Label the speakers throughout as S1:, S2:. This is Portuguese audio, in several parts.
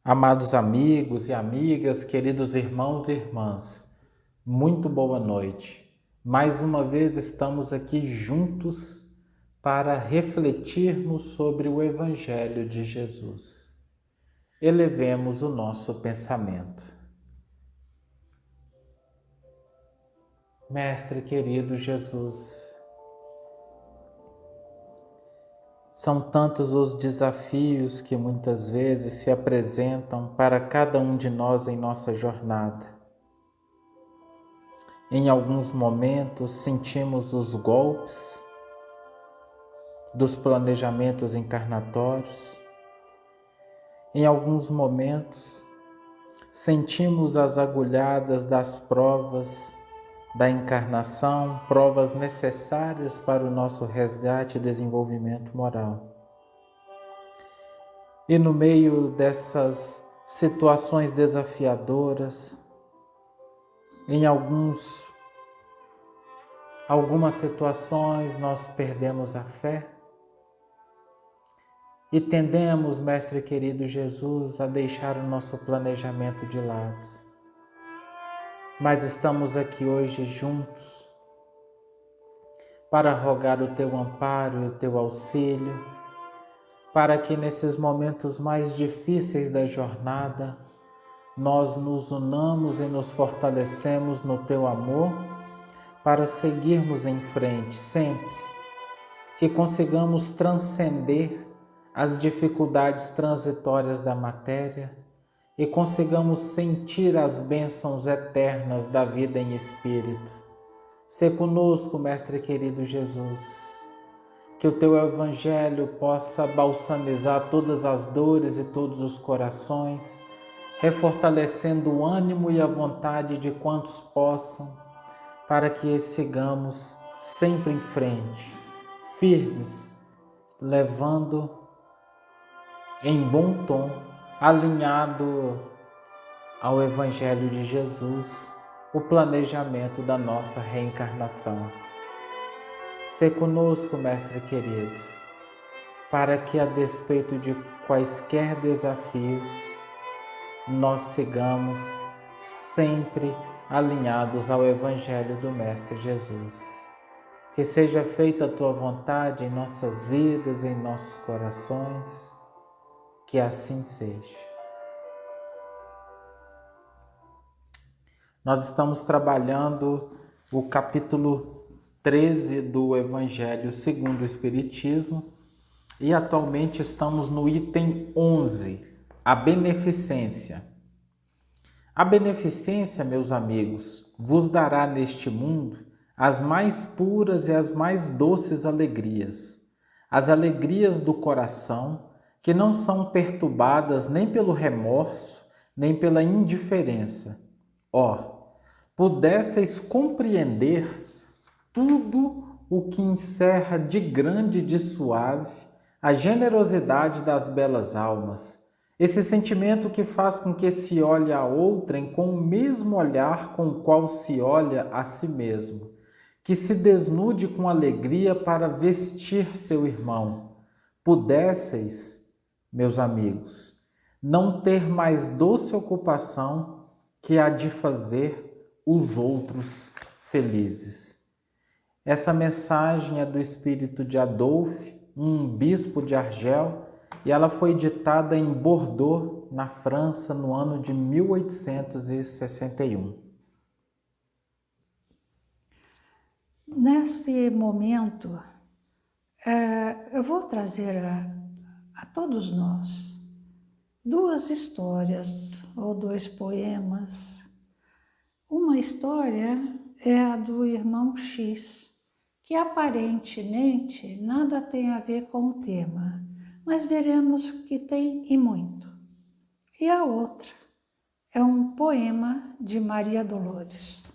S1: Amados amigos e amigas, queridos irmãos e irmãs, muito boa noite. Mais uma vez estamos aqui juntos para refletirmos sobre o Evangelho de Jesus. Elevemos o nosso pensamento. Mestre querido Jesus, são tantos os desafios que muitas vezes se apresentam para cada um de nós em nossa jornada. Em alguns momentos sentimos os golpes dos planejamentos encarnatórios. Em alguns momentos sentimos as agulhadas das provas da encarnação, provas necessárias para o nosso resgate e desenvolvimento moral. E no meio dessas situações desafiadoras, em algumas situações nós perdemos a fé e tendemos, Mestre querido Jesus, a deixar o nosso planejamento de lado. Mas estamos aqui hoje juntos para rogar o Teu amparo e o Teu auxílio, para que nesses momentos mais difíceis da jornada, nós nos unamos e nos fortalecemos no Teu amor, para seguirmos em frente sempre, que consigamos transcender as dificuldades transitórias da matéria e consigamos sentir as bênçãos eternas da vida em espírito. Sê conosco, Mestre querido Jesus, que o Teu Evangelho possa balsamizar todas as dores e todos os corações, refortalecendo o ânimo e a vontade de quantos possam, para que sigamos sempre em frente, firmes, levando em bom tom, alinhado ao Evangelho de Jesus, o planejamento da nossa reencarnação. Sê conosco, Mestre querido, para que a despeito de quaisquer desafios, nós sigamos sempre alinhados ao Evangelho do Mestre Jesus. Que seja feita a Tua vontade em nossas vidas, em nossos corações, que assim seja. Nós estamos trabalhando o capítulo 13 do Evangelho segundo o Espiritismo e atualmente estamos no item 11, a beneficência. A beneficência, meus amigos, vos dará neste mundo as mais puras e as mais doces alegrias, as alegrias do coração, que não são perturbadas nem pelo remorso, nem pela indiferença. Ó, pudesseis compreender tudo o que encerra de grande e de suave a generosidade das belas almas, esse sentimento que faz com que se olhe a outrem com o mesmo olhar com o qual se olha a si mesmo, que se desnude com alegria para vestir seu irmão. Pudesseis, meus amigos, não ter mais doce ocupação que a de fazer os outros felizes. Essa mensagem é do espírito de Adolphe, um bispo de Argel, e ela foi ditada em Bordeaux, na França, no ano de 1861.
S2: Nesse momento, eu vou trazer a todos nós duas histórias ou dois poemas. Uma história é a do irmão X, que aparentemente nada tem a ver com o tema, mas veremos que tem e muito. E a outra é um poema de Maria Dolores.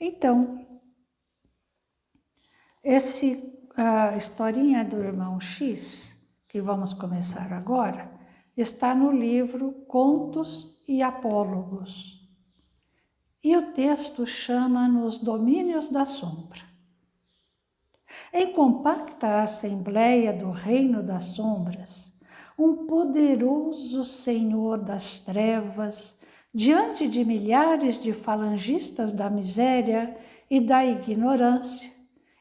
S2: Então, a historinha do irmão X, que vamos começar agora, está no livro Contos e Apólogos. E o texto chama Nos Domínios da Sombra. Em compacta assembleia do reino das sombras, um poderoso senhor das trevas, diante de milhares de falangistas da miséria e da ignorância,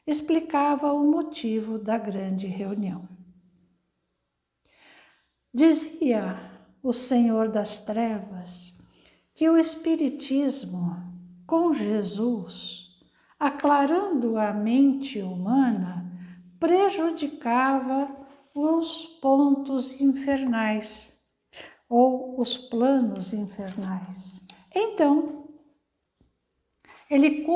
S2: explicava o motivo da grande reunião. Dizia o Senhor das Trevas que o Espiritismo, com Jesus, aclarando a mente humana, prejudicava os pontos infernais ou os planos infernais. Então, ele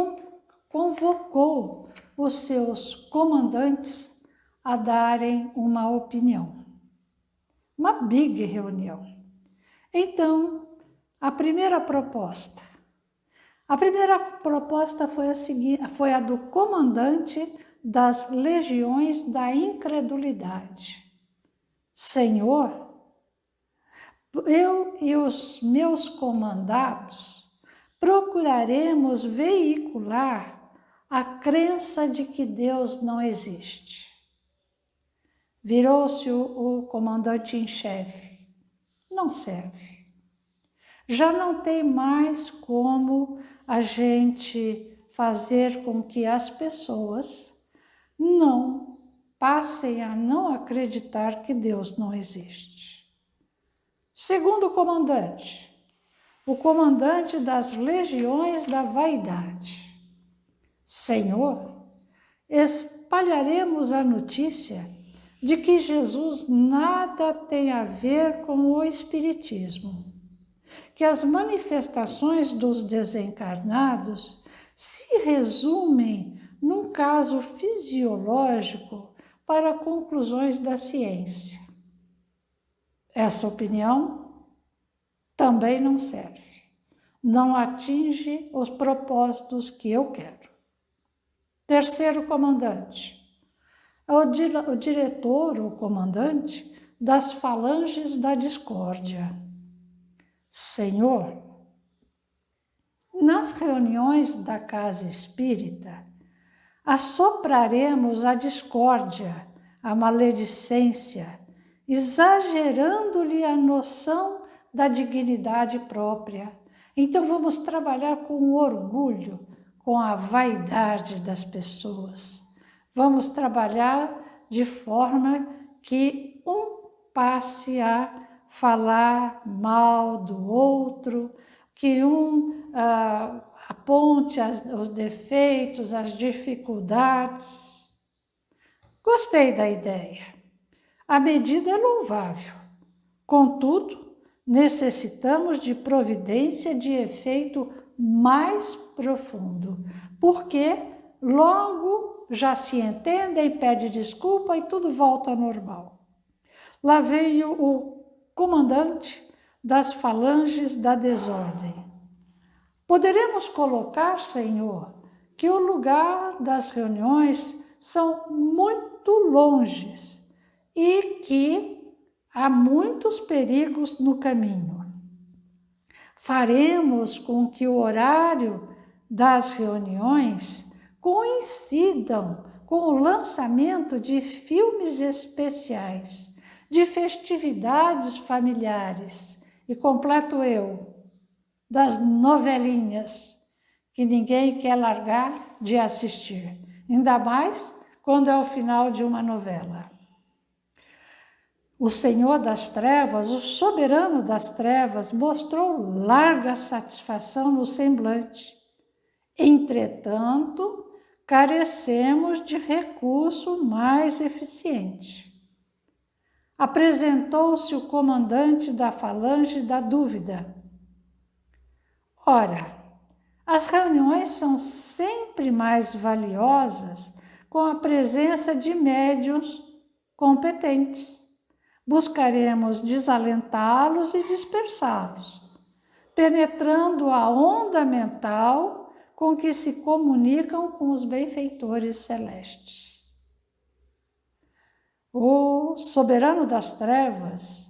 S2: convocou os seus comandantes a darem uma opinião. Uma big reunião. Então, a primeira proposta foi a do comandante das legiões da incredulidade. Senhor, eu e os meus comandados procuraremos veicular a crença de que Deus não existe. Virou-se o comandante em chefe. Não serve. Já não tem mais como a gente fazer com que as pessoas não passem a não acreditar que Deus não existe. Segundo comandante, o comandante das legiões da vaidade. Senhor, espalharemos a notícia de que Jesus nada tem a ver com o Espiritismo, que as manifestações dos desencarnados se resumem num caso fisiológico para conclusões da ciência. Essa opinião também não serve, não atinge os propósitos que eu quero. Terceiro comandante, o diretor ou comandante das falanges da discórdia. Senhor, nas reuniões da casa espírita, assopraremos a discórdia, a maledicência, exagerando-lhe a noção da dignidade própria. Então vamos trabalhar com o orgulho, com a vaidade das pessoas. Vamos trabalhar de forma que um passe a falar mal do outro, que um aponte os defeitos, as dificuldades. Gostei da ideia. A medida é louvável. Contudo, necessitamos de providência de efeito mais profundo, porque logo já se entendem, pede desculpa e tudo volta ao normal. Lá veio o comandante das falanges da desordem. Poderemos colocar, Senhor, que o lugar das reuniões são muito longes e que há muitos perigos no caminho. Faremos com que o horário das reuniões coincidam com o lançamento de filmes especiais, de festividades familiares, e completo eu, das novelinhas que ninguém quer largar de assistir, ainda mais quando é o final de uma novela. O Senhor das Trevas, o soberano das trevas, mostrou larga satisfação no semblante. Entretanto, carecemos de recurso mais eficiente. Apresentou-se o comandante da falange da dúvida. Ora, as reuniões são sempre mais valiosas com a presença de médiuns competentes. Buscaremos desalentá-los e dispersá-los, penetrando a onda mental com que se comunicam com os benfeitores celestes. O soberano das trevas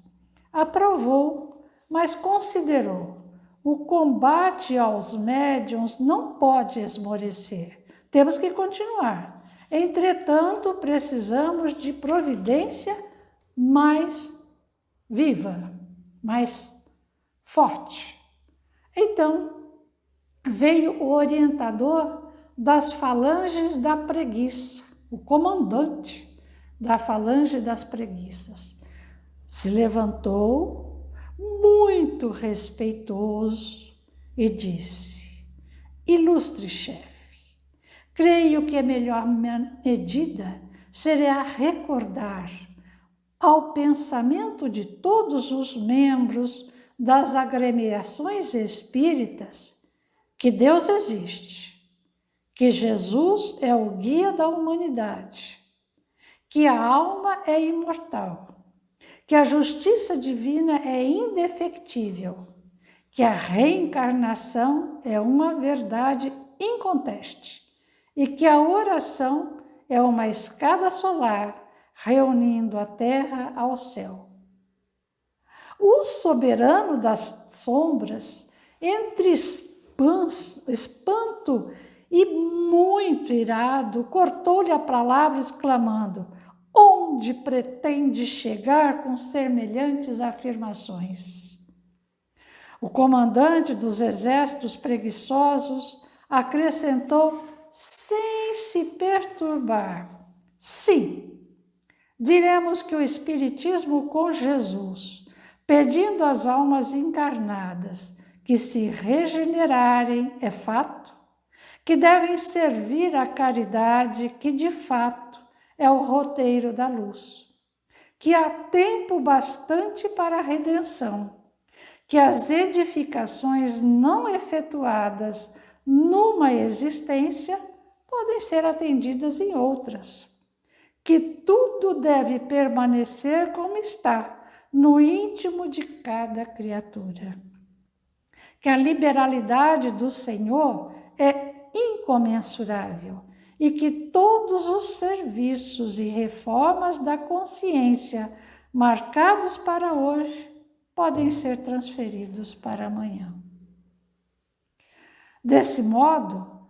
S2: aprovou, mas considerou: o combate aos médiuns não pode esmorecer, temos que continuar. Entretanto, precisamos de providência mais viva, mais forte. Então, veio o orientador das falanges da preguiça, o comandante da falange das preguiças. Se levantou, muito respeitoso, e disse: ilustre chefe, creio que a melhor medida será recordar ao pensamento de todos os membros das agremiações espíritas que Deus existe, que Jesus é o guia da humanidade, que a alma é imortal, que a justiça divina é indefectível, que a reencarnação é uma verdade inconteste e que a oração é uma escada solar reunindo a terra ao céu. O soberano das sombras, entre espanto e muito irado, cortou-lhe a palavra exclamando: onde pretende chegar com semelhantes afirmações? O comandante dos exércitos preguiçosos acrescentou sem se perturbar: sim, diremos que o Espiritismo com Jesus, pedindo às almas encarnadas que se regenerarem, é fato, que devem servir à caridade, que de fato é o roteiro da luz, que há tempo bastante para a redenção, que as edificações não efetuadas numa existência podem ser atendidas em outras, que tudo deve permanecer como está no íntimo de cada criatura, que a liberalidade do Senhor é incomensurável e que todos os serviços e reformas da consciência marcados para hoje podem ser transferidos para amanhã. Desse modo,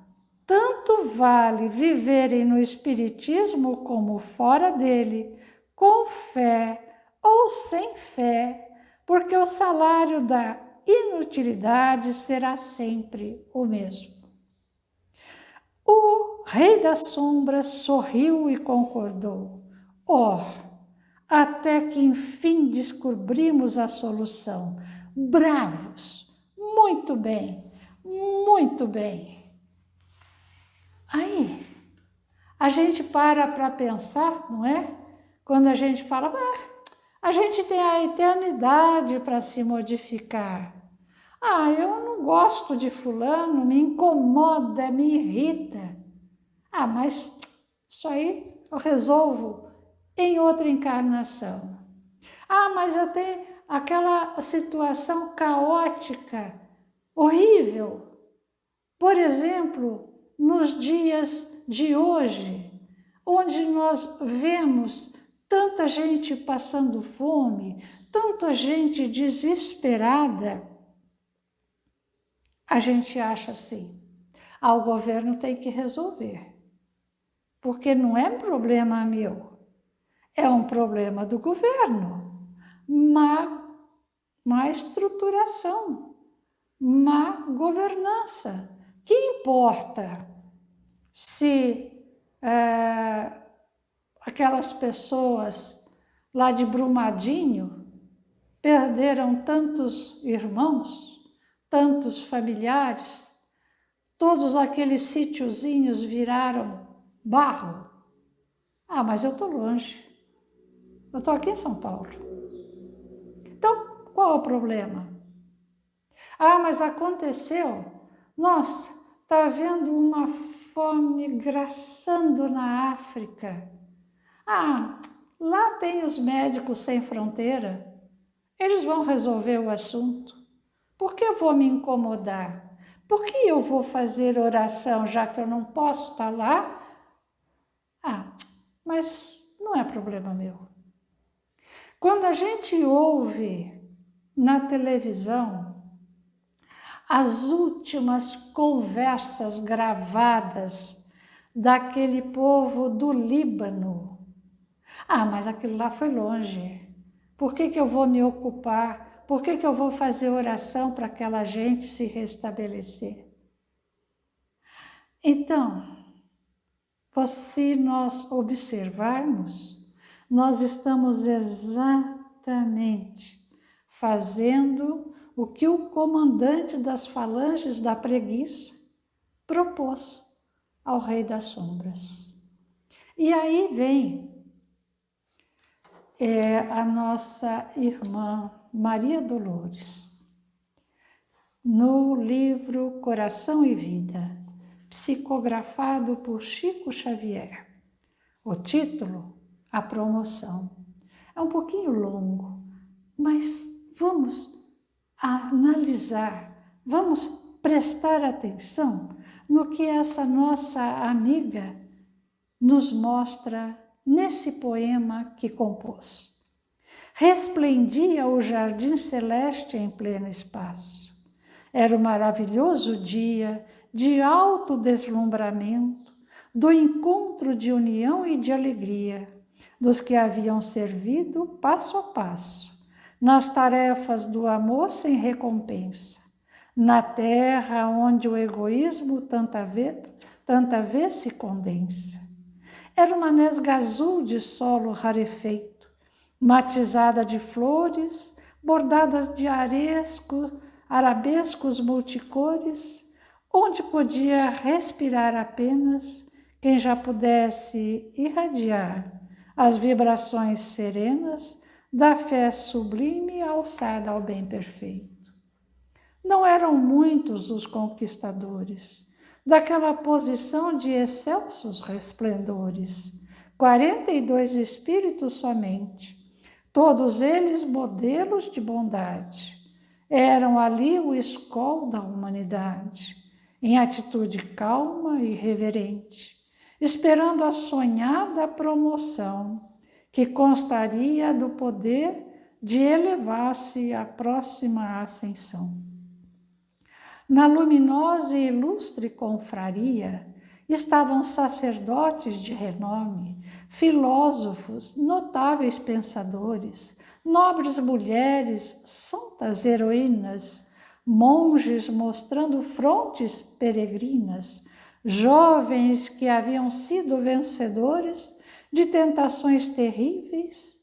S2: tanto vale viverem no Espiritismo como fora dele, com fé ou sem fé, porque o salário da inutilidade será sempre o mesmo. O Rei das Sombras sorriu e concordou. Até que enfim descobrimos a solução. Bravos! Muito bem, muito bem. Aí, a gente para pensar, não é? Quando a gente fala, a gente tem a eternidade para se modificar. Eu não gosto de fulano, me incomoda, me irrita. Mas isso aí eu resolvo em outra encarnação. Mas eu tenho aquela situação caótica, horrível. Por exemplo, nos dias de hoje, onde nós vemos tanta gente passando fome, tanta gente desesperada, a gente acha assim, o governo tem que resolver, porque não é problema meu, é um problema do governo, má estruturação, má governança. Que importa se aquelas pessoas lá de Brumadinho perderam tantos irmãos, tantos familiares, todos aqueles sítiozinhos viraram barro? Mas eu estou longe, eu estou aqui em São Paulo. Então, qual é o problema? Mas aconteceu, nossa, está havendo uma fome graçando na África. Lá tem os médicos sem fronteira, eles vão resolver o assunto. Por que eu vou me incomodar? Por que eu vou fazer oração, já que eu não posso estar lá? Mas não é problema meu. Quando a gente ouve na televisão as últimas conversas gravadas daquele povo do Líbano, mas aquilo lá foi longe. Por que eu vou me ocupar? Por que eu vou fazer oração para aquela gente se restabelecer? Então, se nós observarmos, nós estamos exatamente fazendo o que o comandante das falanges da preguiça propôs ao Rei das Sombras. E aí vem a nossa irmã Maria Dolores, no livro Coração e Vida, psicografado por Chico Xavier. O título, A Promoção. É um pouquinho longo, mas vamos analisar, vamos prestar atenção no que essa nossa amiga nos mostra nesse poema que compôs. Resplendia o jardim celeste em pleno espaço. Era um maravilhoso dia de alto deslumbramento, do encontro de união e de alegria, dos que haviam servido passo a passo, nas tarefas do amor sem recompensa, na terra onde o egoísmo tanta vez se condensa. Era uma nesga azul de solo rarefeito, matizada de flores, bordadas de arabescos multicores, onde podia respirar apenas quem já pudesse irradiar as vibrações serenas da fé sublime alçada ao bem perfeito. Não eram muitos os conquistadores daquela posição de excelsos resplendores, 42 espíritos somente, todos eles modelos de bondade. Eram ali o escol da humanidade, em atitude calma e reverente, esperando a sonhada promoção que constaria do poder de elevar-se à próxima ascensão. Na luminosa e ilustre confraria estavam sacerdotes de renome, filósofos, notáveis pensadores, nobres mulheres, santas heroínas, monges mostrando frontes peregrinas, jovens que haviam sido vencedores de tentações terríveis.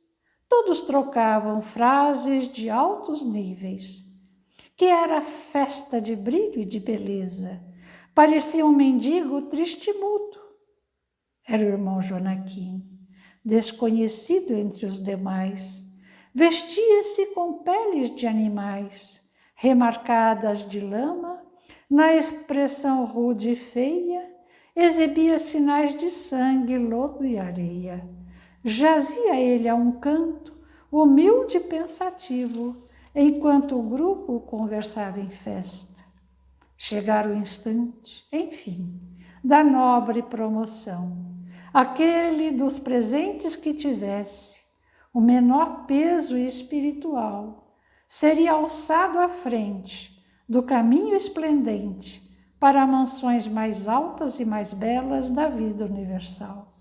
S2: Todos trocavam frases de altos níveis, que era festa de brilho e de beleza. Parecia um mendigo triste e mudo. Era o irmão Jonaquim, desconhecido entre os demais. Vestia-se com peles de animais, remarcadas de lama, na expressão rude e feia, exibia sinais de sangue, lodo e areia. Jazia ele a um canto, humilde e pensativo, enquanto o grupo conversava em festa. Chegara o instante, enfim, da nobre promoção, aquele dos presentes que tivesse o menor peso espiritual, seria alçado à frente do caminho esplendente para mansões mais altas e mais belas da vida universal.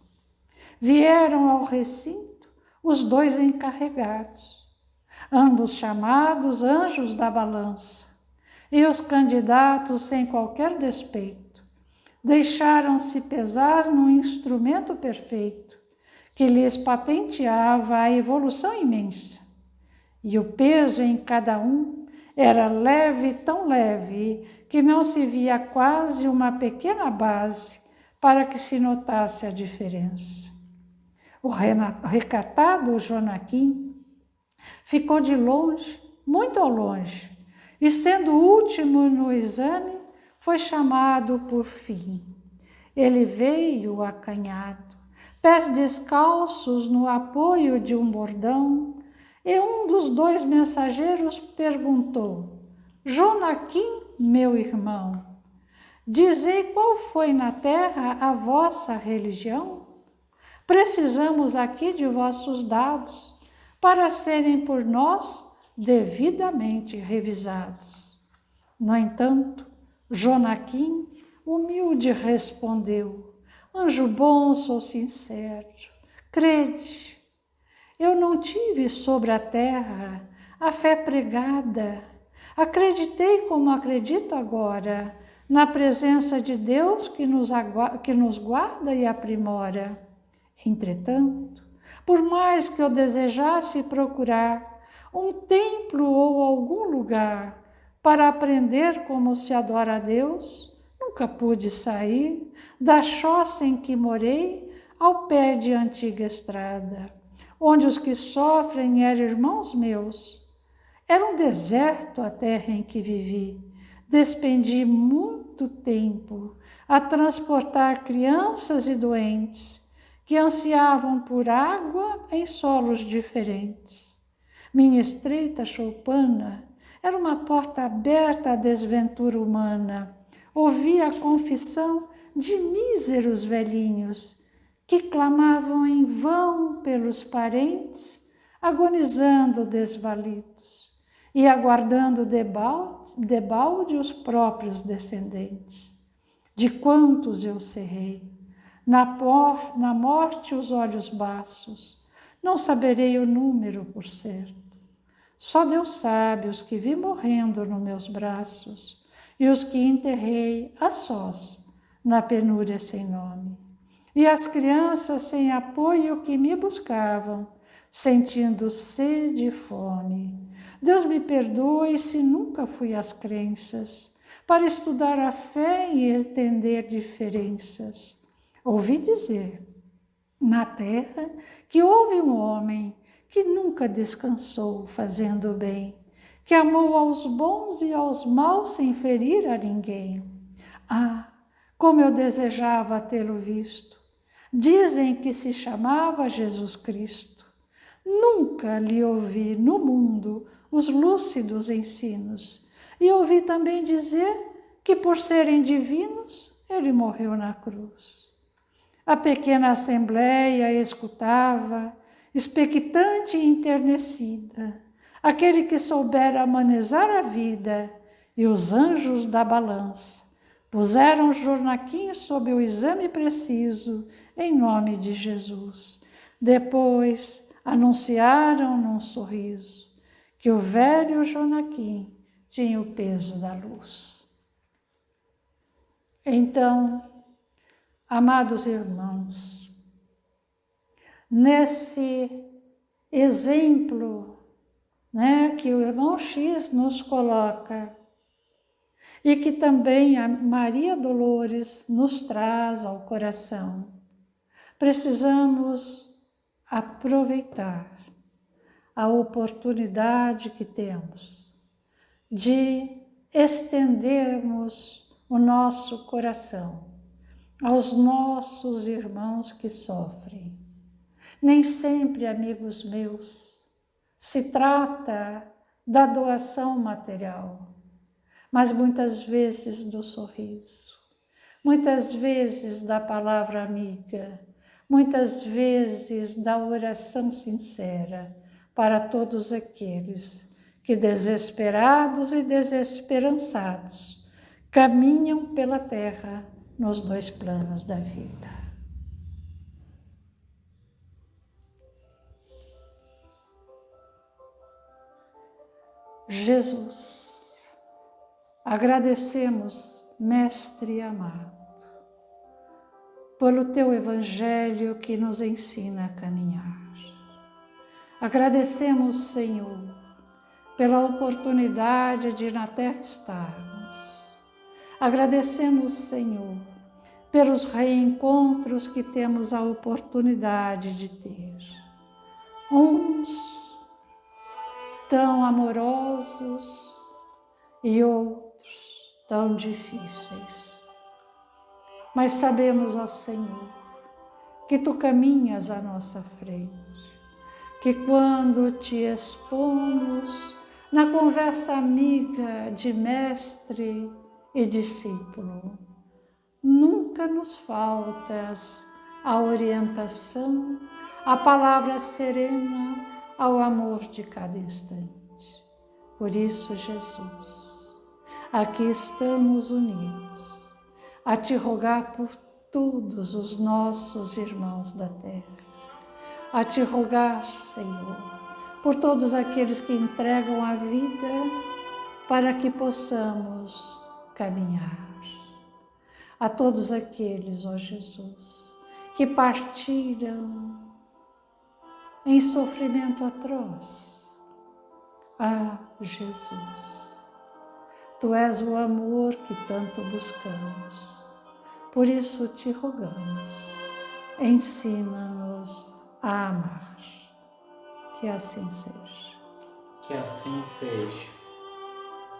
S2: Vieram ao recinto os dois encarregados, ambos chamados anjos da balança, e os candidatos, sem qualquer despeito, deixaram-se pesar num instrumento perfeito que lhes patenteava a evolução imensa. E o peso em cada um era leve, tão leve, que não se via quase uma pequena base para que se notasse a diferença. O recatado Jonaquim ficou de longe, muito ao longe, e sendo o último no exame, foi chamado por fim. Ele veio acanhado, pés descalços no apoio de um bordão, e um dos dois mensageiros perguntou: Jonaquim, meu irmão, dizei qual foi na terra a vossa religião? Precisamos aqui de vossos dados para serem por nós devidamente revisados. No entanto, Jonaquim, humilde, respondeu: Anjo bom, sou sincero, crede. eu não tive sobre a terra a fé pregada. Acreditei como acredito agora, na presença de Deus que nos guarda e aprimora. Entretanto, por mais que eu desejasse procurar um templo ou algum lugar para aprender como se adora a Deus, nunca pude sair da choça em que morei ao pé de antiga estrada, onde os que sofrem eram irmãos meus. Era um deserto a terra em que vivi. Despendi muito tempo a transportar crianças e doentes que ansiavam por água em solos diferentes. Minha estreita choupana era uma porta aberta à desventura humana. Ouvi a confissão de míseros velhinhos que clamavam em vão pelos parentes, agonizando desvalidos e aguardando debalde os próprios descendentes. De quantos eu cerrei, na morte os olhos baços, não saberei o número por certo. Só Deus sabe os que vi morrendo nos meus braços e os que enterrei a sós na penúria sem nome. E as crianças sem apoio que me buscavam, sentindo sede e fome. Deus me perdoe se nunca fui às crenças para estudar a fé e entender diferenças. Ouvi dizer na terra que houve um homem que nunca descansou fazendo o bem, que amou aos bons e aos maus sem ferir a ninguém. Ah, como eu desejava tê-lo visto! Dizem que se chamava Jesus Cristo. Nunca lhe ouvi no mundo os lúcidos ensinos, e ouvi também dizer que por serem divinos, ele morreu na cruz. A pequena assembleia escutava, expectante e enternecida, aquele que soubera amenizar a vida, e os anjos da balança puseram Jonaquim sob o exame preciso, em nome de Jesus. Depois anunciaram num sorriso que o velho Jonaquim tinha o peso da luz. Então, amados irmãos, nesse exemplo, que o irmão X nos coloca e que também a Maria Dolores nos traz ao coração, precisamos aproveitar a oportunidade que temos de estendermos o nosso coração aos nossos irmãos que sofrem. Nem sempre, amigos meus, se trata da doação material, mas muitas vezes do sorriso, muitas vezes da palavra amiga, muitas vezes da oração sincera para todos aqueles que, desesperados e desesperançados, caminham pela terra nos dois planos da vida. Jesus, agradecemos, Mestre amado, pelo teu Evangelho que nos ensina a caminhar. Agradecemos, Senhor, pela oportunidade de na terra estarmos. Agradecemos, Senhor, pelos reencontros que temos a oportunidade de ter. Uns tão amorosos e outros tão difíceis. Mas sabemos, ó Senhor, que Tu caminhas à nossa frente, que quando Te expomos na conversa amiga de mestre e discípulo, nunca nos faltas a orientação, a palavra serena ao amor de cada instante. Por isso, Jesus, aqui estamos unidos a Te rogar por todos os nossos irmãos da terra, a te rogar, Senhor, por todos aqueles que entregam a vida para que possamos caminhar. A todos aqueles, ó Jesus, que partiram em sofrimento atroz. Ah, Jesus, Tu és o amor que tanto buscamos. Por isso te rogamos, ensina-nos a amar. Que assim seja.
S1: Que assim seja.